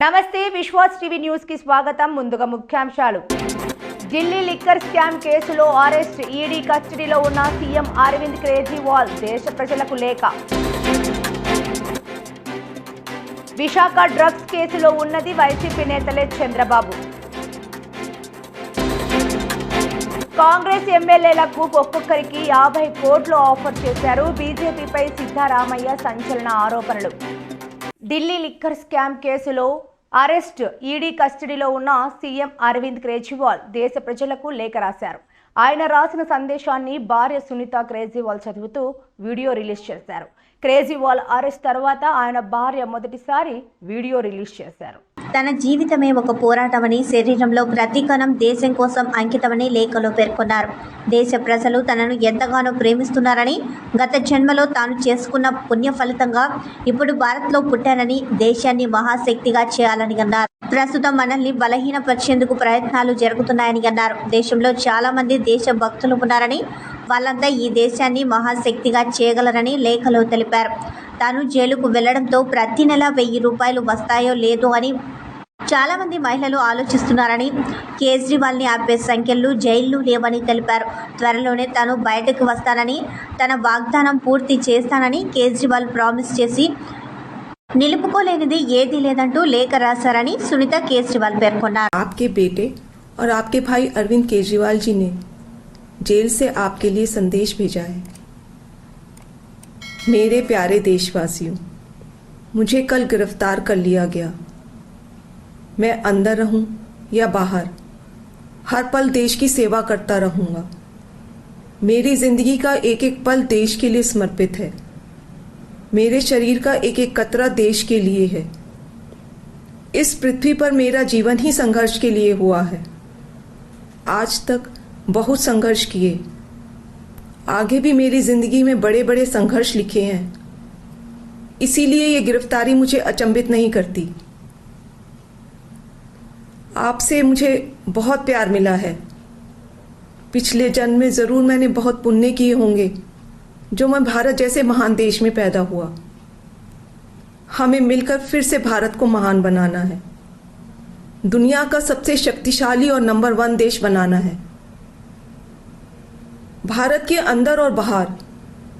నమస్తే Vishwas TV news కి స్వాగతం. ముందుగా ముఖ్యాంశాలు. ఢిల్లీ లిక్కర్ స్కామ్ కేసులో అరెస్ట్, ఈడీ కస్టడీలో ఉన్న సీఎం అరవింద్ కేజ్రీవాల్ దేశ ప్రజలకు లేఖ. విశాఖ డ్రగ్స్ కేసులో ఉన్నది వైసీపీ నేతలే చంద్రబాబు. కాంగ్రెస్ ఎమ్మెల్యేలకు ఒక్కొక్కరికి 50 కోట్లు ఆఫర్ చేశారు. బీజేపీపై సిద్ధరామయ్య సంచలన ఆరోపణలు. ఢిల్లీ లిక్కర్ స్కామ్ కేసులో అరెస్ట్, ఈడీ కస్టడీలో ఉన్న సీఎం అరవింద్ కేజ్రీవాల్ దేశ ప్రజలకు లేఖ రాశారు. ఆయన రాసిన సందేశాన్ని భార్య సునీత కేజ్రీవాల్ చదువుతూ వీడియో రిలీజ్ చేశారు. కేజ్రీవాల్ అరెస్ట్ తర్వాత ఆయన భార్య మొదటిసారి వీడియో రిలీజ్ చేశారు. తన జీవితమే ఒక పోరాటమని, శరీరంలో ప్రతి కణం దేశం కోసం అంకితమని లేఖలో పేర్కొన్నారు. దేశ ప్రజలు తనను ఎంతగానో ప్రేమిస్తున్నారని, గత జన్మలో తాను చేసుకున్న పుణ్య ఫలితంగా ఇప్పుడు భారత్లో పుట్టానని, దేశాన్ని మహాశక్తిగా చేయాలని అన్నారు. ప్రస్తుతం మనల్ని బలహీనపరిచేందుకు ప్రయత్నాలు జరుగుతున్నాయని అన్నారు. దేశంలో చాలా మంది దేశ భక్తులు ఉన్నారని, వాళ్ళంతా ఈ దేశాన్ని మహాశక్తిగా చేయగలరని లేఖలో తెలిపారు. తాను జైలుకు వెళ్లడంతో ప్రతి నెల 1000 రూపాయలు వస్తాయో లేదో అని చాలామంది మహిళలు ఆలోచిస్తున్నారని, కేజ్రీవాల్ని ఆపే సంఖ్యలు జైళ్లు లేవని తెలిపారు. త్వరలోనే తాను బయటకు వస్తానని, తన వాగ్దానం పూర్తి చేస్తానని కేజ్రీవాల్ ప్రామిస్ చేసి నిలుపుకోలేనిది ఏదీ లేదంటూ లేఖ రాశారని సునీత కేజ్రీవాల్ పేర్కొన్నారు. आपके बेटे और आपके भाई अरविंद केजरीवाल जी ने जेल से आपके लिए संदेश भेजा है। मेरे प्यारे देशवासियों, मुझे कल गिरफ्तार कर लिया गया। मैं अंदर रहूं या बाहर, हर पल देश की सेवा करता रहूंगा। मेरी जिंदगी का एक एक पल देश के लिए समर्पित है। मेरे शरीर का एक एक कतरा देश के लिए है। इस पृथ्वी पर मेरा जीवन ही संघर्ष के लिए हुआ है। आज तक बहुत संघर्ष किए, आगे भी मेरी जिंदगी में बड़े बड़े संघर्ष लिखे हैं। इसीलिए ये गिरफ्तारी मुझे अचंभित नहीं करती। आपसे मुझे बहुत प्यार मिला है। पिछले जन्म में जरूर मैंने बहुत पुण्य किए होंगे जो मैं भारत जैसे महान देश में पैदा हुआ। हमें मिलकर फिर से भारत को महान बनाना है, दुनिया का सबसे शक्तिशाली और नंबर 1 देश बनाना है। भारत के अंदर और बाहर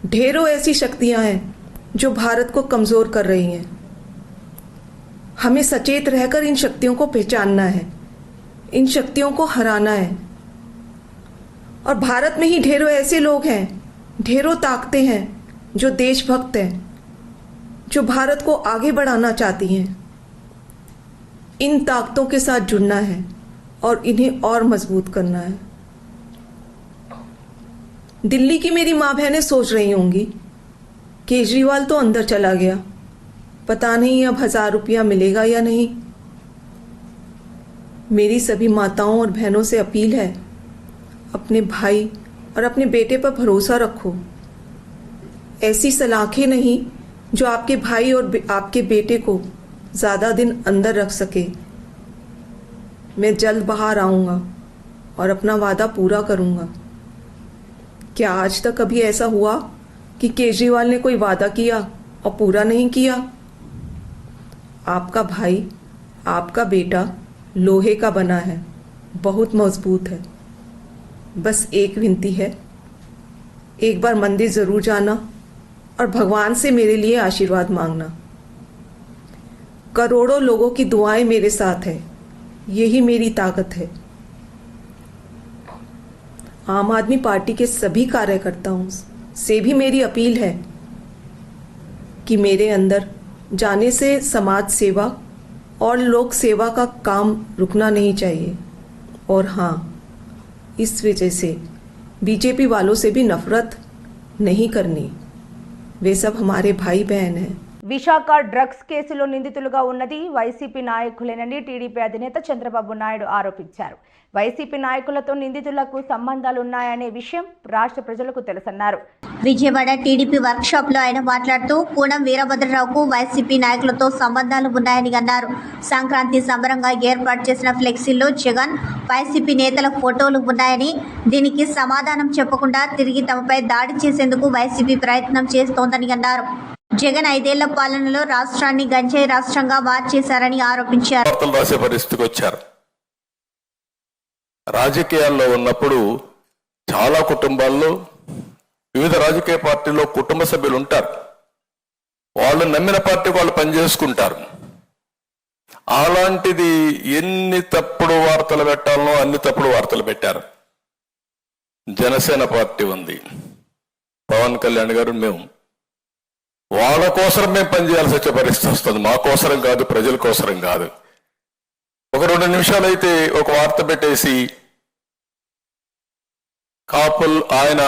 ढेरों ऐसी शक्तियां हैं जो भारत को कमजोर कर रही हैं। हमें सचेत रहकर इन शक्तियों को पहचानना है, इन शक्तियों को हराना है। और भारत में ही ढेरों ऐसे लोग हैं, ढेरों ताकतें हैं जो देशभक्त हैं, जो भारत को आगे बढ़ाना चाहती हैं। इन ताकतों के साथ जुड़ना है और इन्हें और मजबूत करना है। दिल्ली की मेरी माँ बहनें सोच रही होंगी, केजरीवाल तो अंदर चला गया, पता नहीं अब 1000 रुपया मिलेगा या नहीं। मेरी सभी माताओं और बहनों से अपील है, अपने भाई और अपने बेटे पर भरोसा रखो। ऐसी सलाखें नहीं जो आपके भाई और आपके बेटे को ज़्यादा दिन अंदर रख सके। मैं जल्द बाहर आऊँगा और अपना वादा पूरा करूँगा। क्या आज तक कभी ऐसा हुआ कि केजरीवाल ने कोई वादा किया और पूरा नहीं किया? आपका भाई, आपका बेटा लोहे का बना है, बहुत मजबूत है। बस एक विनती है, एक बार मंदिर जरूर जाना और भगवान से मेरे लिए आशीर्वाद मांगना। करोड़ों लोगों की दुआएं मेरे साथ है, यही मेरी ताकत है। आम आदमी पार्टी के सभी कार्यकर्ताओं से भी मेरी अपील है कि मेरे अंदर जाने से समाज सेवा और लोक सेवा का काम रुकना नहीं चाहिए। और हाँ, इस वजह से बीजेपी वालों से भी नफरत नहीं करनी। वे सब हमारे भाई बहन हैं। విశాఖ డ్రగ్స్ కేసులో నిందితులుగా ఉన్నది వైసీపీ నాయకులేనని టీడీపీ అధినేత చంద్రబాబు నాయుడు ఆరోపించారు. వైసీపీ నాయకులతో నిందితులకు సంబంధాలున్నాయనే విషయం రాష్ట్ర ప్రజలకు తెలుసన్నారు. విజయవాడ టీడీపీ వర్క్షాప్లో ఆయన మాట్లాడుతూ పూనం వీరభద్రరావుకు వైసీపీ నాయకులతో సంబంధాలు ఉన్నాయని అన్నారు. సంక్రాంతి సంబరంగా ఏర్పాటు చేసిన ఫ్లెక్సీల్లో జగన్, వైసీపీ నేతల ఫోటోలు ఉన్నాయని, దీనికి సమాధానం చెప్పకుండా తిరిగి తమపై దాడి చేసేందుకు వైసీపీ ప్రయత్నం చేస్తోందని అన్నారు. జగన్ 5 ఏళ్ల పాలనలో రాష్ట్రాన్ని గంజాయి రాష్ట్రంగా మార్చేశారని ఆరోపించారు. వార్తలు రాసే పరిస్థితికి వచ్చారు. రాజకీయాల్లో ఉన్నప్పుడు చాలా కుటుంబాల్లో వివిధ రాజకీయ పార్టీల్లో కుటుంబ సభ్యులు ఉంటారు. వాళ్ళు నమ్మిన పార్టీకి వాళ్ళు పనిచేసుకుంటారు. అలాంటిది ఎన్ని తప్పుడు వార్తలు పెట్టాలనో అన్ని తప్పుడు వార్తలు పెట్టారు. జనసేన పార్టీ ఉంది, పవన్ కళ్యాణ్ గారు, మేము వాళ్ళ కోసం మేము పనిచేయాల్సి వచ్చే పరిస్థితి వస్తుంది. మా కోసరం కాదు, ప్రజల కోసరం కాదు. ఒక 2 నిమిషాలు అయితే ఒక వార్త పెట్టేసి కాపుల్ ఆయన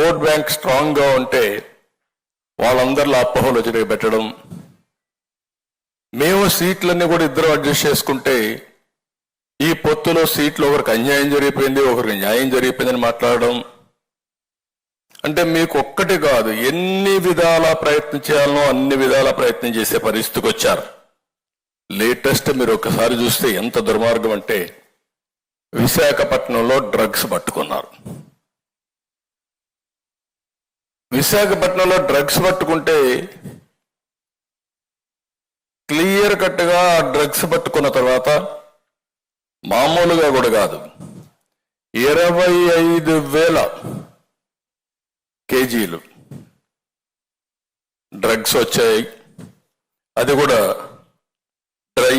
ఓట్ బ్యాంక్ స్ట్రాంగ్ గా ఉంటే వాళ్ళందరిలో అపోహలు వచ్చి పెట్టడం, మేము సీట్లన్నీ కూడా ఇద్దరు అడ్జస్ట్ చేసుకుంటే ఈ పొత్తులో సీట్లు ఒకరికి అన్యాయం జరిగిపోయింది, ఒకరికి న్యాయం జరిగిపోయిందని మాట్లాడడం. అంటే మీకు ఒక్కటి కాదు, ఎన్ని విధాల ప్రయత్నం చేయాలనో అన్ని విధాల ప్రయత్నం చేసే పరిస్థితికి వచ్చారు. లేటెస్ట్ మీరు ఒకసారి చూస్తే ఎంత దుర్మార్గం అంటే విశాఖపట్నంలో డ్రగ్స్ పట్టుకున్నారు. విశాఖపట్నంలో డ్రగ్స్ పట్టుకుంటే క్లియర్ కట్ గా ఆ డ్రగ్స్ పట్టుకున్న తర్వాత మామూలుగా కూడా కాదు, 25,000 కేజీలు డ్రగ్స్ వచ్చాయి. అది కూడా డ్రై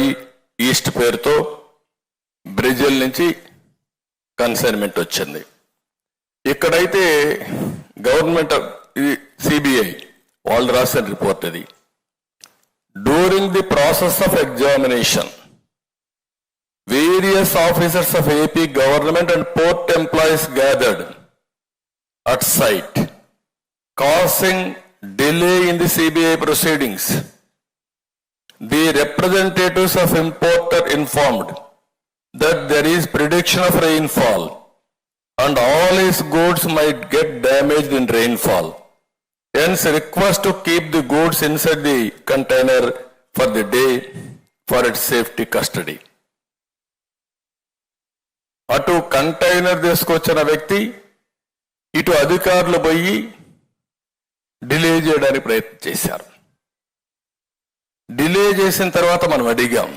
ఈస్ట్ పేరుతో బ్రెజిల్ నుంచి కన్సైన్మెంట్ వచ్చింది. ఇక్కడైతే గవర్నమెంట్ సిబిఐ వాళ్ళు రాసిన రిపోర్ట్ ఇది. During the process of examination various officers of AP government and port employees gathered at site, causing delay in the CBI proceedings. The representatives of importer informed that there is prediction of rainfall and all his goods might get damaged in rainfall. Hence request to keep the goods inside the container for the day for its safety custody. అటు container తీసుకొచ్చిన వ్యక్తి ఇటు అధికారులు పోయి delay చేయడానికి ప్రయత్నం చేశారు. Delay చేసిన తర్వాత మనం అడిగాం,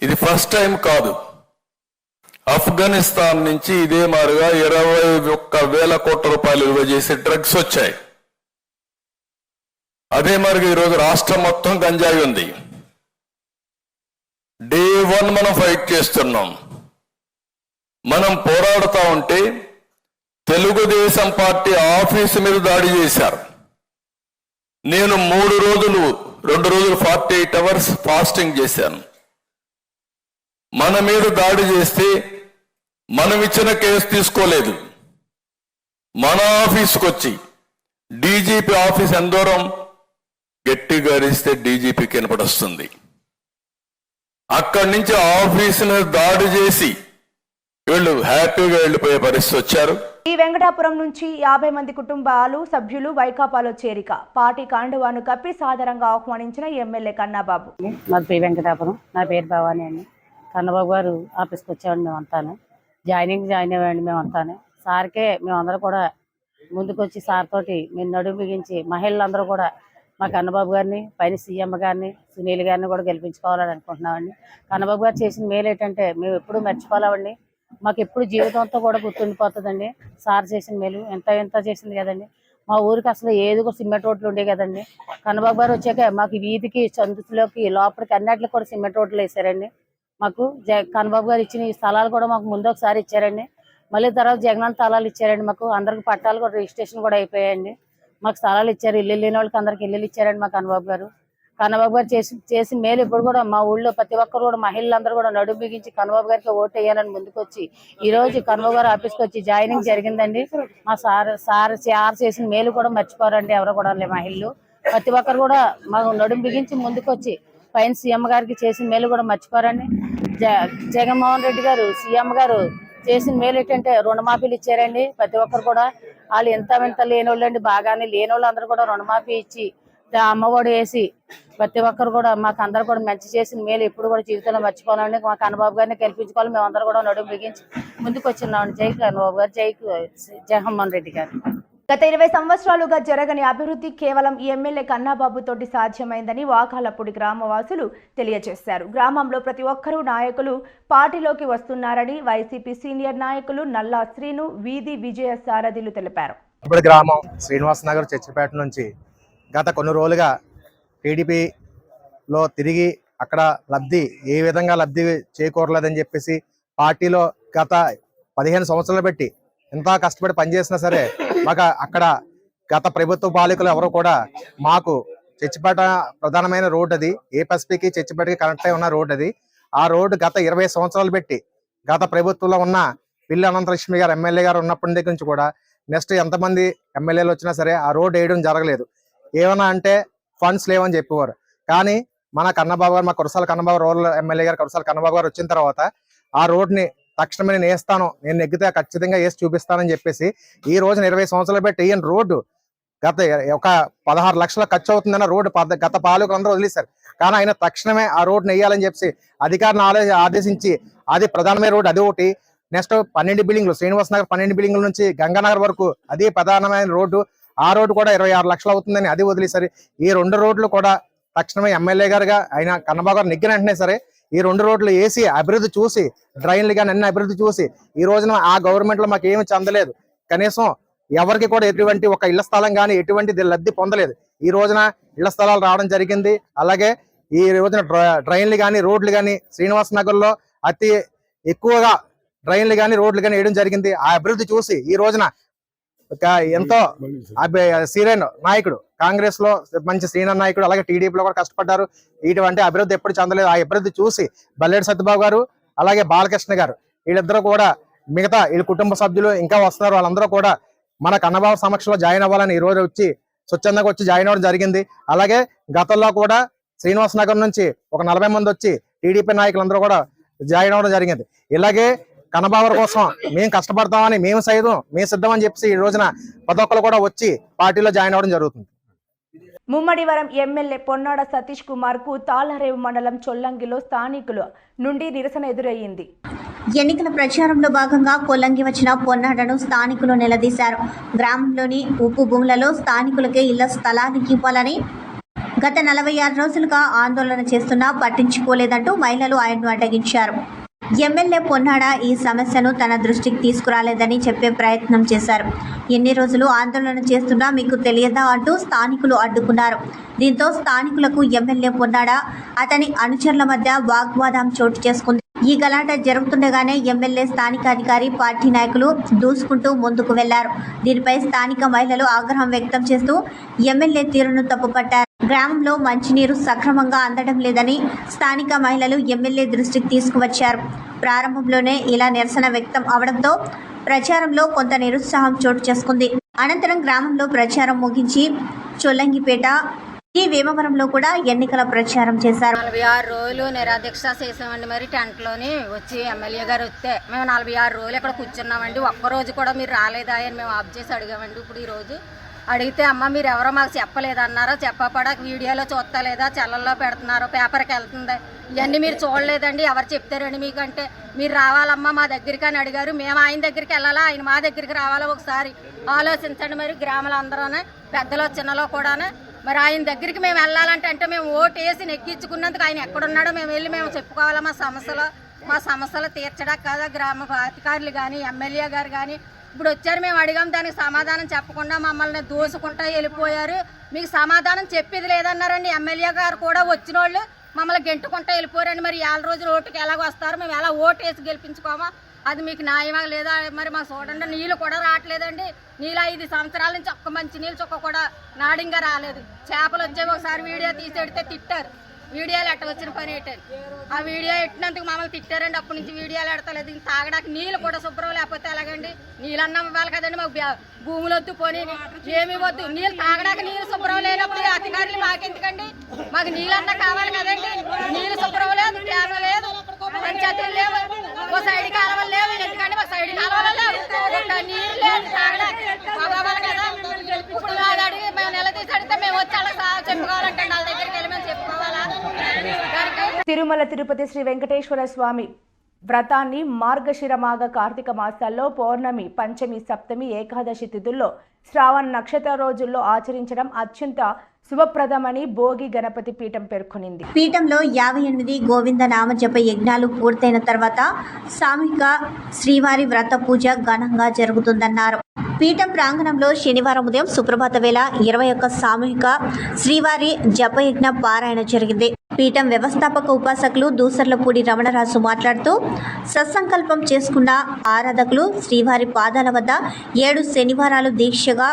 ఇది ఫస్ట్ టైం కాదు. ఆఫ్ఘనిస్తాన్ నుంచి ఇదే మారుగా 21,000 కోట్ల రూపాయలు విలువ చేసే డ్రగ్స్ వచ్చాయి. అదే మారుగా ఈరోజు రాష్ట్రం మొత్తం గంజాయి ఉంది. డే 1 మనం ఫైట్ చేస్తున్నాం. మనం పోరాడుతూ ఉంటే తెలుగుదేశం పార్టీ ఆఫీసు మీద దాడి చేశారు. నేను 2 రోజులు 48 అవర్స్ ఫాస్టింగ్ చేశాను. మన మీద దాడి చేస్తే మనం ఇచ్చిన కేసు తీసుకోలేదు. మన ఆఫీసుకు వచ్చి డీజీపీ ఆఫీస్ ఎంత దూరం గట్టిగా అరిస్తే డీజీపీకి వినపడొస్తుంది. అక్కడి నుంచి ఆఫీసును దాడి చేసి వీళ్ళు హ్యాపీగా వెళ్ళిపోయే పరిస్థితి వచ్చారు. ఈ వెంకటాపురం నుంచి 50 మంది కుటుంబాలు సభ్యులు వైకాపాలో చేరిక. పార్టీ కాండువాను కప్పి సాదరంగా ఆహ్వానించిన ఎమ్మెల్యే కన్నాబాబు. మాది పి వెంకటాపురం, నా పేరు భవానీ అండి. కన్నబాబు గారు ఆఫీస్కి వచ్చామండి. మేము అంతానే జాయిన్ అయ్యామండి. మేము అంతానే సార్కే మేమందరూ కూడా ముందుకొచ్చి సార్ తోటి మేము నడుము బిగించి మహిళలందరూ కూడా మా కన్నబాబు గారిని, పైన సీఎం గారిని, సునీల్ గారిని కూడా గెలిపించుకోవాలని అనుకుంటున్నామండి. కన్నబాబు గారు చేసిన మేలు ఏంటంటే మేము ఎప్పుడు మర్చిపోలేమండి. మాకు ఎప్పుడు జీవితంతో కూడా గుర్తుండిపోతుందండి. సార్ చేసిన మేలు ఎంత చేసింది కదండి. మా ఊరికి అసలు ఏది కూడా సిమెంట్ రోడ్లు ఉండే కదండి. కన్నబాబు గారు వచ్చాక మాకు వీధికి, చందులోకి, లోపలికి అన్నిటికి కూడా సిమెంట్ రోడ్లు వేసారండి. మాకు కన్నబాబు గారు ఇచ్చిన ఈ స్థలాలు కూడా మాకు ముందు ఒకసారి ఇచ్చారండి. మళ్ళీ తర్వాత జగనన్న స్థలాలు ఇచ్చారండి. మాకు అందరికి పట్టాలు కూడా రిజిస్ట్రేషన్ కూడా అయిపోయాయండి. మాకు స్థలాలు ఇచ్చారు. ఇల్లు లేని వాళ్ళకి అందరికి ఇల్లు ఇచ్చారండి మా కన్నబాబు గారు. కన్నబాబు గారు చేసిన మేలు ఇప్పుడు కూడా మా ఊళ్ళో ప్రతి ఒక్కరు కూడా మహిళలందరూ కూడా నడుము బిగించి కన్నబాబు గారికి ఓటు వేయాలని ముందుకొచ్చి ఈ రోజు కన్నబాబు గారు ఆఫీస్కి వచ్చి జాయినింగ్ జరిగిందండి. మా సార్ చేసిన మేలు కూడా మర్చిపోరండి ఎవరు కూడా. మహిళలు ప్రతి ఒక్కరు కూడా మాకు నడుము బిగించి ముందుకొచ్చి పైన సీఎం గారికి చేసిన మేలు కూడా మర్చిపోరండి. జగన్మోహన్ రెడ్డి గారు సీఎం గారు చేసిన మేలు ఏంటంటే రుణమాఫీలు ఇచ్చారండి. ప్రతి ఒక్కరు కూడా వాళ్ళు ఎంత లేనోళ్ళు అండి, బాగానే లేనోళ్ళు అందరూ కూడా రుణమాఫీ ఇచ్చి అమ్మఒడి వేసి ప్రతి ఒక్కరు కూడా మాకు అందరు కూడా మంచి చేసిన మేలు ఎప్పుడు కూడా జీవితంలో మర్చిపోవాలండి. మా కన్నబాబు గారిని గెలిపించుకోవాలి. మేమందరూ కూడా నడుము బిగించి ముందుకు వచ్చినామండి. జై కన్నబాబు గారు, జై జగన్మోహన్ రెడ్డి గారు. గత 20 సంవత్సరాలుగా జరగని అభివృద్ధి కేవలం ఈ ఎమ్మెల్యే కన్నాబాబు తోటి సాధ్యమైందని వాకాలపూడి గ్రామవాసులు తెలియజేశారు. గ్రామంలో ప్రతి ఒక్కరూ నాయకులు పార్టీలోకి వస్తున్నారని వైసీపీ సీనియర్ నాయకులు నల్లా శ్రీను, వీధి విజయ సారథిలు తెలిపారు. ఇప్పుడు గ్రామం శ్రీనివాస్ నగర్ చర్చిపేట నుంచి గత కొన్ని రోజులుగా టీడీపీలో తిరిగి అక్కడ ఏ విధంగా లబ్ధి చేకూరలేదని చెప్పేసి పార్టీలో గత 15 సంవత్సరాలు పెట్టి ఎంత కష్టపడి పనిచేసినా సరే మాకు అక్కడ గత ప్రభుత్వ పాలకులు ఎవరు కూడా మాకు చర్చిపేట ప్రధానమైన రోడ్ అది ఏపీఎస్పీకి చర్చిపేటకి కనెక్ట్ అయి ఉన్న రోడ్ అది. ఆ రోడ్డు గత 20 సంవత్సరాలు పెట్టి గత ప్రభుత్వంలో ఉన్న పిల్లి అనంతలక్ష్మి గారు ఎమ్మెల్యే గారు ఉన్నప్పటి దగ్గర నుంచి కూడా నెక్స్ట్ ఎంతమంది ఎమ్మెల్యేలు వచ్చినా సరే ఆ రోడ్ వేయడం జరగలేదు. ఏమన్నా అంటే ఫండ్స్ లేవని చెప్పేవారు. కానీ మన కన్నబాబు గారు, మా కురసాల కన్నబాబు రూరల్ ఎమ్మెల్యే గారు కురసాల కన్నబాబు గారు వచ్చిన తర్వాత ఆ రోడ్ని తక్షణమే నేను వేస్తాను, నేను నెగ్గితే ఖచ్చితంగా వేసి చూపిస్తానని చెప్పేసి ఈ రోజున 20 సంవత్సరాలు పెట్టి ఈయన రోడ్డు గత ఒక 16 లక్షల ఖర్చు అవుతుందన్న రోడ్డు గత పాలకులు అందరూ వదిలేశారు. కానీ ఆయన తక్షణమే ఆ రోడ్డుని వేయాలని చెప్పేసి అధికారులను ఆదేశించి అది ప్రధానమైన రోడ్డు అది ఒకటి. నెక్స్ట్ 12 బిల్డింగ్లు శ్రీనివాస్ నగర్ 12 బిల్డింగ్ల నుంచి గంగానగర్ వరకు అది ప్రధానమైన రోడ్డు. ఆ రోడ్డు కూడా 26 లక్షలు అవుతుందని అది వదిలేశారు. ఈ 2 రోడ్లు కూడా తక్షణమే ఎమ్మెల్యే గారుగా ఆయన కన్నబాబు గారు నెగ్గిన వెంటనే సరే ఈ 2 రోడ్లు వేసి అభివృద్ధి చూసి డ్రైన్లు కానీ అన్ని అభివృద్ధి చూసి ఈ రోజున ఆ గవర్నమెంట్ లో మాకు ఏమి చెందలేదు. కనీసం ఎవరికి కూడా ఎటువంటి ఒక ఇళ్ల స్థలం కానీ ఎటువంటి లబ్ధి పొందలేదు. ఈ రోజున ఇళ్ల స్థలాలు రావడం జరిగింది. అలాగే ఈ రోజున డ్రైన్లు కానీ రోడ్లు కానీ శ్రీనివాస్ నగర్ లో అతి ఎక్కువగా డ్రైన్లు కానీ రోడ్లు కానీ వేయడం జరిగింది. ఆ అభివృద్ధి చూసి ఈ రోజున ఎంతో సీనియర్ నాయకుడు కాంగ్రెస్ లో మంచి సీనియర్ నాయకుడు అలాగే టీడీపీలో కూడా కష్టపడ్డారు. ఇటువంటి అభివృద్ధి ఎప్పుడు చెందలేదు. ఆ అభివృద్ధి చూసి బల్లెడి సత్యబాబు గారు అలాగే బాలకృష్ణ గారు వీళ్ళిద్దరూ కూడా మిగతా వీళ్ళ కుటుంబ సభ్యులు ఇంకా వస్తున్నారు. వాళ్ళందరూ కూడా మన కన్నబాబు సమక్షంలో జాయిన్ అవ్వాలని ఈ రోజు వచ్చి స్వచ్ఛందంగా వచ్చి జాయిన్ అవ్వడం జరిగింది. అలాగే గతంలో కూడా శ్రీనివాస్ నగర్ నుంచి ఒక 40 మంది వచ్చి టీడీపీ నాయకులందరూ కూడా జాయిన్ అవ్వడం జరిగింది. ఇలాగే కన్నబాబు కోసం మేము కష్టపడతామని మేము సిద్ధమని చెప్పి ఈ రోజున ప్రతి ఒక్కరు కూడా వచ్చి పార్టీలో జాయిన్ అవ్వడం జరుగుతుంది. ముమ్మడివరం ఎమ్మెల్యే పొన్నాడ సతీష్ కుమార్ కు తాళరేవు మండలం చొల్లంగిలో స్థానికుల నుండి నిరసన ఎదురయ్యింది. ఎన్నికల ప్రచారంలో భాగంగా కొల్లంగి వచ్చిన పొన్నాడను స్థానికులు నిలదీశారు. గ్రామంలోని ఉప్పు భూములలో స్థానికులకే ఇళ్ల స్థలాన్ని ఇవ్వాలని గత 46 రోజులుగా ఆందోళన చేస్తున్నా పట్టించుకోలేదంటూ మహిళలు ఆయన్ను అడ్డగించారు. ఎమ్మెల్యే పొన్నాడ ఈ సమస్యను తన దృష్టికి తీసుకురాలేదని చెప్పే ప్రయత్నం చేశారు. ఎన్ని రోజులు ఆందోళన చేస్తున్నా మీకు తెలియదా అంటూ స్థానికులు అడ్డుకున్నారు. దీంతో స్థానికులకు ఎమ్మెల్యే పొన్నాడ అతని అనుచరుల మధ్య వాగ్వాదం చోటు చేసుకుంది. ఈ గలాట జరుగుతుండగానే ఎమ్మెల్యే స్థానిక అధికారి పార్టీ నాయకులు దూసుకుంటూ ముందుకు వెళ్లారు. దీనిపై స్థానిక మహిళలు ఆగ్రహం వ్యక్తం చేస్తూ ఎమ్మెల్యే తీరును తప్పుపట్టారు. గ్రామంలో మంచినీరు సక్రమంగా అందడం లేదని స్థానిక మహిళలు ఎమ్మెల్యే దృష్టికి తీసుకువచ్చారు. ప్రారంభంలోనే ఇలా నిరసన వ్యక్తం అవడంతో ప్రచారంలో కొంత నిరుత్సాహం చోటు చేసుకుంది. అనంతరం గ్రామంలో ప్రచారం ముగించి చొల్లంగిపేట వేమవరంలో కూడా ఎన్నికల ప్రచారం చేశారు. 46 రోజులు నిరాదీక్ష చేసామండి. మరి టెంట్లోని వచ్చి ఎమ్మెల్యే గారు వస్తే మేము 46 రోజులు ఇక్కడ కూర్చున్నామండి. ఒక్కరోజు కూడా మీరు రాలేదా అని మేము ఆఫ్ చేసి అడిగామండి. ఇప్పుడు ఈరోజు అడిగితే అమ్మ మీరు ఎవరో మాకు చెప్పలేదన్నారో చెప్పపడా వీడియోలో చూస్తా లేదా చెల్లల్లో పెడుతున్నారో పేపర్కి వెళ్తుంది ఇవన్నీ మీరు చూడలేదండి ఎవరు చెప్తారండి మీకంటే మీరు రావాలమ్మా మా దగ్గరికి అని అడిగారు. మేము ఆయన దగ్గరికి వెళ్ళాలా ఆయన మా దగ్గరికి రావాలా ఒకసారి ఆలోచించండి. మరి గ్రామాల అందరూనే పెద్దలో చిన్నలో కూడానే మరి ఆయన దగ్గరికి మేము వెళ్ళాలంటే మేము ఓటు వేసి నెగ్గించుకున్నందుకు ఆయన ఎక్కడున్నాడో మేము వెళ్ళి మేము చెప్పుకోవాలా మా సమస్యలు తీర్చడా కదా గ్రామ అధికారులు కానీ ఎమ్మెల్యే గారు కానీ ఇప్పుడు వచ్చారు. మేము అడిగాం దానికి సమాధానం చెప్పకుండా మమ్మల్ని దోసుకుంటా వెళ్ళిపోయారు. మీకు సమాధానం చెప్పేది లేదన్నారండి. ఎమ్మెల్యే గారు కూడా వచ్చిన వాళ్ళు మమ్మల్ని గెంటుకుంటా వెళ్ళిపోయారండి. మరి 4 రోజులు ఓటుకి ఎలాగ వస్తారు, మేము ఎలా ఓటు వేసి గెలిపించుకోమా? అది మీకు న్యాయమా లేదా? మరి మాకు చూడండి నీళ్ళు కూడా రావట్లేదండి. నీళ్ళు 5 సంవత్సరాల నుంచి ఒక్క మంచి నీళ్ళు చుక్క కూడా నాడింగా రాలేదు. చేపలు వచ్చే ఒకసారి వీడియో తీసేడితే తిట్టారు. వీడియోలు ఎట్ట వచ్చిన పని ఏంటని ఆ వీడియో ఎట్టినందుకు మమ్మల్ని తిట్టారండి. అప్పటి నుంచి వీడియోలు ఎడతలేదు. ఇంక తాగడానికి నీళ్ళు కూడా శుభ్రం లేకపోతే ఎలాగండి? నీళ్ళన్నా ఇవ్వాలి కదండి. మాకు భూములు వద్దు పోనీ ఏమి వద్దు. నీళ్ళు తాగడానికి నీళ్ళు శుభ్రం లేనప్పుడు అధికారులు మాకెందుకండి? మాకు నీళ్ళన్నా కావాలి కదండి. నీళ్ళు శుభ్రం లేదు, ట్యాన్ లేదు, పంచాయతీలు లేవు, ఓ సైడ్ కాలువలు లేవు. ఎందుకంటే మా సైడ్ కాలువలు లేవు, నీళ్ళు లేదు తాగడానికి కావాలి కదా. ఇప్పుడు అడిగి మేము నిలదీసి అడిగితే మేము వచ్చి అలా చెప్పుకోవాలంటే వాళ్ళ దగ్గరికి వెళ్ళి మేము చెప్పుకోవాలా? తిరుమల తిరుపతి శ్రీ వెంకటేశ్వర స్వామి వ్రతాన్ని మార్గశిరమాఘ కార్తీక మాసాల్లో పౌర్ణమి, పంచమి, సప్తమి, ఏకాదశి తిథుల్లో శ్రావణ నక్షత్ర రోజుల్లో ఆచరించడం అత్యంత శుభప్రదమని భోగి గణపతి పీఠం పేర్కొనింది. పీఠంలో 58 గోవింద నామజప యజ్ఞాలు పూర్తయిన తర్వాత సామూహిక శ్రీవారి వ్రత పూజ ఘనంగా జరుగుతుందన్నారు. పీఠం ప్రాంగణంలో శనివారం ఉదయం సుప్రభాత వేళ 21 సామూహిక శ్రీవారి జపయజ్ఞ పారాయణ జరిగింది. పీఠం వ్యవస్థాపక ఉపాసకులు దూసర్లపూడి రమణరాజు మాట్లాడుతూ సత్సంకల్పం చేసుకున్న ఆరాధకులు శ్రీవారి పాదాల వద్ద 7 శనివారాలు దీక్షగా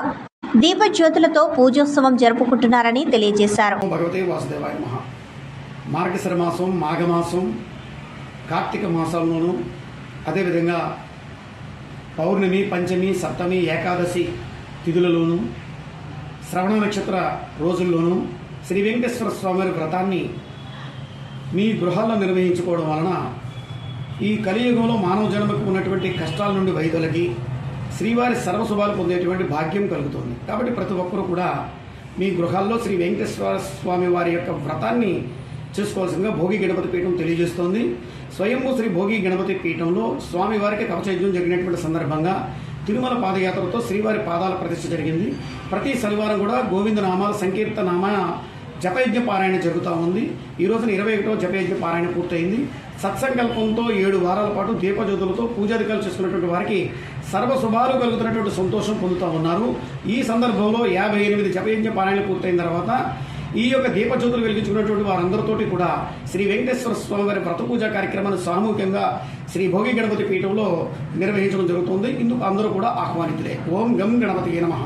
దీపజ్యోతులతో పూజోత్సవం జరుపుకుంటున్నారని తెలియజేశారు. భగవతే వాసుదేవాయ నమః. మార్గశిర మాసం, మాఘమాసం, కార్తీక మాసంలోనూ అదేవిధంగా పౌర్ణమి, పంచమి, సప్తమి, ఏకాదశి తిథులలోనూ శ్రవణ నక్షత్ర రోజుల్లోనూ శ్రీ వెంకటేశ్వర స్వామి వ్రతాన్ని మీ గృహాల్లో నిర్వహించుకోవడం వలన ఈ కలియుగంలో మానవ జన్మకు ఉన్నటువంటి కష్టాల నుండి వైదొలగి శ్రీవారి సర్వశుభాలు పొందేటువంటి భాగ్యం కలుగుతుంది. కాబట్టి ప్రతి ఒక్కరూ కూడా మీ గృహాల్లో శ్రీ వెంకటేశ్వర స్వామి వారి యొక్క వ్రతాన్ని చేసుకోవాల్సిందిగా భోగి గణపతి పీఠం తెలియజేస్తోంది. స్వయంభూ శ్రీ భోగి గణపతి పీఠంలో స్వామివారికి కవచయజ్ఞం జరిగినటువంటి సందర్భంగా తిరుమల పాదయాత్రతో శ్రీవారి పాదాల ప్రతిష్ఠ జరిగింది. ప్రతి శనివారం కూడా గోవింద నామాల సంకీర్త నామ జపయజ్ఞ పారాయణ జరుగుతూ ఉంది. ఈ రోజున 21వ జపయజ్ఞ పారాయణ పూర్తయింది. సత్సంకల్పంతో 7 వారాల పాటు దీపజ్యోతులతో పూజాధికారులు చేసుకున్నటువంటి వారికి సర్వశుభాలు కలుగుతున్నటువంటి సంతోషం పొందుతూ ఉన్నారు. ఈ సందర్భంలో 58 జపయజ్ఞ పారాయణ పూర్తయిన తర్వాత ఈ యొక్క దీపజ్యోతులు వెలిగించుకున్నటువంటి వారందరితోటి కూడా శ్రీ వెంకటేశ్వర స్వామి వారి వ్రత పూజా కార్యక్రమాన్ని సామూహికంగా శ్రీ భోగి గణపతి పీఠంలో నిర్వహించడం జరుగుతుంది. ఇందుకు అందరూ కూడా ఆహ్వానితులే. ఓం గం గణపతియే నమః.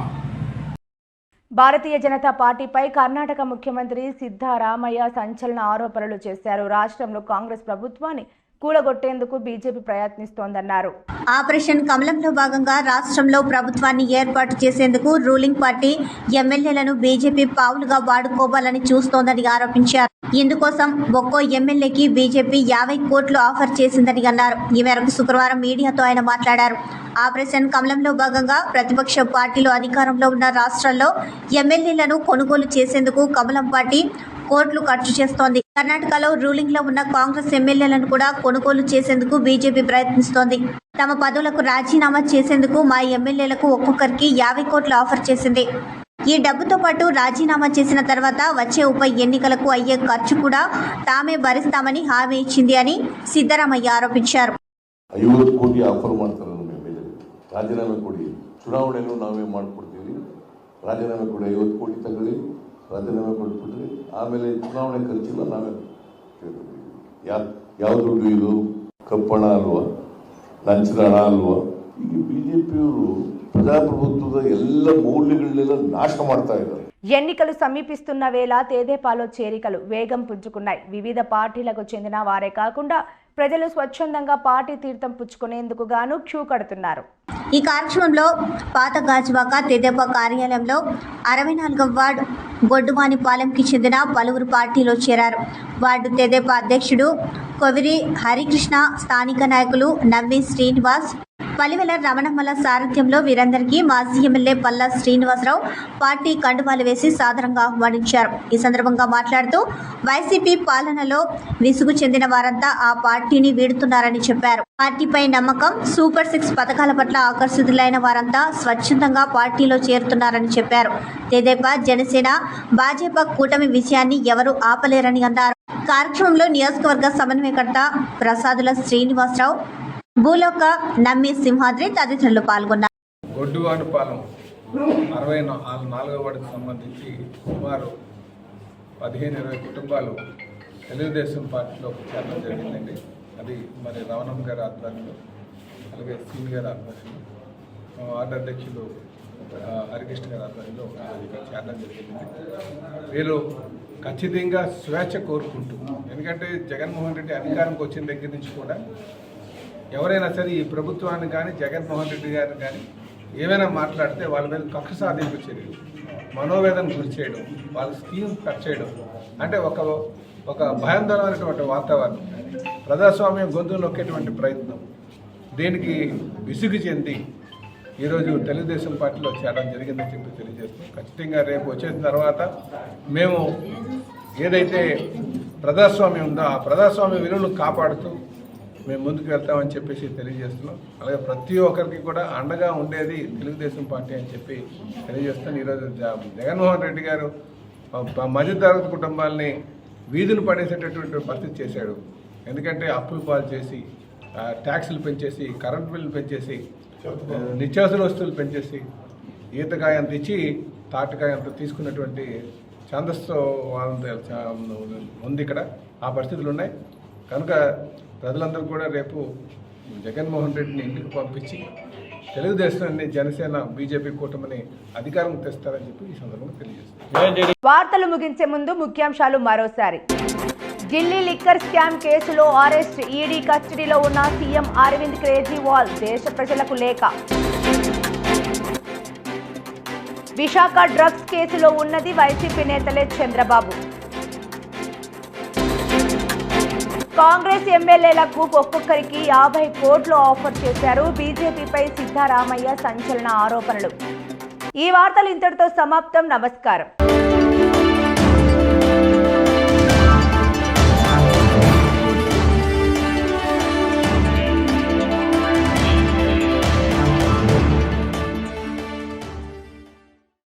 భారతీయ జనతా పార్టీపై కర్ణాటక ముఖ్యమంత్రి సిద్ధరామయ్య సంచలన ఆరోపణలు చేశారు. రాష్ట్రంలో కాంగ్రెస్ ప్రభుత్వాన్ని కూలగొట్టేందుకు బీజేపీ ప్రయత్నిస్తోందన్నారు. ఆపరేషన్ కమలంలో భాగంగా రాష్ట్రంలో ప్రభుత్వాన్ని ఏర్పాటు చేసేందుకు రూలింగ్ పార్టీ ఎమ్మెల్యేలను బీజేపీ పావులుగా వాడుకోవాలని చూస్తోందని ఆరోపించారు. ఇందుకోసం ఒక్కో ఎమ్మెల్యేకి బీజేపీ 50 కోట్లు ఆఫర్ చేసిందని అన్నారు. ఈ మేరకు శుక్రవారం మీడియాతో ఆయన మాట్లాడారు. ఆపరేషన్ కమలంలో భాగంగా ప్రతిపక్ష పార్టీలు అధికారంలో ఉన్న రాష్ట్రాల్లో ఎమ్మెల్యేలను కొనుగోలు చేసేందుకు కమలం పార్టీ కోట్లు ఖర్చు చేస్తోంది. కర్ణాటకలో రూలింగ్ లో ఉన్న కాంగ్రెస్ ఎమ్మెల్యేలను కూడా కొనుగోలు చేసేందుకు బీజేపీ ప్రయత్నిస్తోంది. తమ పదవులకు రాజీనామా చేసేందుకు మా ఎమ్మెల్యేలకు ఒక్కొక్కరికి 50 కోట్లు ఆఫర్ చేసింది. ఈ డబ్బుతో పాటు రాజీనామా చేసిన తర్వాత వచ్చే ఉప ఎన్నికలకు అయ్యే ఖర్చు కూడా తామే భరిస్తామని హామీ ఇచ్చింది అని ಸಿದ್ದರಾಮಯ್ಯ ಆರೋಪಿಸಿದರು. 50 ಕೋಟಿ ಆಫರ್ ಮಾಡ್ತಾರೆ ನಮ್ಮ ಎಮ್ಮೆಲ್ಯೆ. ರಾಜೀನಾಮೆ ಕೊಡಿ, ಚುನಾವಣೆಯನ್ನು ನಾವೇ ಮಾಡಿಕೊಡ್ತೀವಿ, ರಾಜೀನಾಮೆ ಕೊಡಿ, 50 ಕೋಟಿ ತಗೊಳ್ಳಿ, ರಾಜೀನಾಮೆ ಕೊಟ್ಬಿಟ್ರಿ, ಆಮೇಲೆ ಚುನಾವಣೆ ಖರ್ಚಿಲ್ಲ ನಾವೇ ಯಾವ ದುಡ್ಡು ಇದು? ಕಪ್ಪಣ ಅಲ್ವಾ, ಲಂಚದ ಹಣ ಅಲ್ವಾ? ಈಗ ಬಿಜೆಪಿಯವರು ప్రజాప్రభుత్వದ ಎಲ್ಲ మౌల్యಗಳನ್ನೆಲ್ಲ నాశన ಮಾಡ್ತಾ ಇದ್ದಾರೆ. ఎన్నికలు సమీపిస్తున్న వేళ తెదేపాలో చేరికలు వేగం పుంజుకున్నాయి. వివిధ పార్టీలకు చెందిన వారే కాకుండా ప్రజలు స్వచ్ఛందంగా పార్టీ తీర్థం పుచ్చుకునేందుకు గాను క్యూ కడుతున్నారు. ఈ కార్యక్రమంలో పాత గాజువాక తెదేపా కార్యాలయంలో 64వ వార్డు గొడ్డువానిపాలెంకి చెందిన పలువురు పార్టీలో చేరారు. వార్డు తెదేపా అధ్యక్షుడు కొవిరి హరికృష్ణ, స్థానిక నాయకులు నవ్వి శ్రీనివాస్, పలివెల రమణమ్మల సారథ్యంలో వీరందరికీ మాజీ ఎమ్మెల్యే పల్లా శ్రీనివాసరావు పార్టీ కండువాలు వేసి సాదరంగా ఆహ్వానించారు. ఈ సందర్భంగా మాట్లాడుతూ వైసీపీ పాలనలో విసుగు చెందిన వారంతా ఆ పార్టీని వీడుతున్నారని చెప్పారు. పార్టీపై నమ్మకం, సూపర్ 6 పథకాల పట్ల ఆకర్షితులైన వారంతా స్వచ్ఛందంగా పార్టీలో చేరుతున్నారని చెప్పారు. తెదేపా, జనసేన, భాజపా కూటమి విజయాన్ని ఎవరూ ఆపలేరని అన్నారు. కార్యక్రమంలో నియోజకవర్గ సమన్వయకర్త ప్రసాదుల శ్రీనివాసరావు, భూలోక, నమ్మి సింహాద్రి తదితరులు పాల్గొన్నారు. గొడ్డువానిపాలెం 64వ వార్డుకు సంబంధించి సుమారు 15-20 కుటుంబాలు తెలుగుదేశం పార్టీలో చేరడం జరిగిందండి. అది మరి రమణమ్మ గారి ఆధ్వర్యంలో, అలాగే సీని గారి ఆధ్వర్యంలో, వార్డు అధ్యక్షులు హరికృష్ణ గారి ఆధ్వర్యంలో ఇక్కడ చేరడం జరిగింది. వీళ్ళు ఖచ్చితంగా స్వేచ్ఛ కోరుకుంటూ, ఎందుకంటే జగన్మోహన్ రెడ్డి అధికారంకి వచ్చిన దగ్గర నుంచి కూడా ఎవరైనా సరే ఈ ప్రభుత్వాన్ని కానీ జగన్మోహన్ రెడ్డి గారిని కానీ ఏమైనా మాట్లాడితే వాళ్ళ మీద కక్ష సాధింపు చర్యలు, మనోవేదన గురి చేయడం, వాళ్ళ స్కీమ్ కట్ చేయడం, అంటే ఒక భయాందోళనటువంటి వాతావరణం, ప్రజాస్వామ్యం గొంతులు నొక్కేటువంటి ప్రయత్నం, దీనికి విసుగు చెంది ఈరోజు తెలుగుదేశం పార్టీలో చేరడం జరిగిందని చెప్పి తెలియజేస్తాం. ఖచ్చితంగా రేపు వచ్చేసిన తర్వాత మేము ఏదైతే ప్రజాస్వామ్యం ఉందో ఆ ప్రజాస్వామ్య విలువలను కాపాడుతూ మేము ముందుకు వెళ్తామని చెప్పేసి తెలియజేస్తున్నాం. అలాగే ప్రతి ఒక్కరికి కూడా అండగా ఉండేది తెలుగుదేశం పార్టీ అని చెప్పి తెలియజేస్తున్నాం. ఈరోజు జగన్మోహన్ రెడ్డి గారు మధ్యతరగతి కుటుంబాలని వీధులు పడేసేటటువంటి పరిస్థితి చేశాడు. ఎందుకంటే అప్పులు పాలు చేసి, ట్యాక్సులు పెంచేసి, కరెంట్ బిల్లు పెంచేసి, నిత్యావసర వస్తువులు పెంచేసి, ఈతకాయ అంత ఇచ్చి తాటకాయ అంత తీసుకున్నటువంటి ఛాందస్సు ఉంది ఇక్కడ. ఆ పరిస్థితులు ఉన్నాయి. కనుక ప్రజలందరూ కూడా రేపు జగన్మోహన్ రెడ్డిని ఇంటికి పంపించి తెలుగుదేశాన్ని, జనసేన, బీజేపీ కూటమిని అధికారం తెస్తారని చెప్పి ఈ సందర్భంగా తెలియజేస్తారు. వార్తలు ముగించే ముందు ముఖ్యాంశాలు మరోసారి. ఢిల్లీ లిక్కర్ స్కామ్ కేసులో అరెస్ట్, ఈడీ కస్టడీలో ఉన్న సీఎం అరవింద్ కేజ్రీవాల్ దేశ ప్రజలకు లేఖ. విశాఖ డ్రగ్స్ కేసులో ఉన్నది వైసీపీ నేతలే చంద్రబాబు. కాంగ్రెస్ ఎమ్మెల్యేలకు ఒక్కొక్కరికి 50 కోట్లు ఆఫర్ చేశారు. బీజేపీపై సిద్ధరామయ్య సంచలన ఆరోపణలు. ఈ వార్తలు ఇంతటితో సమాప్తం. నమస్కారం.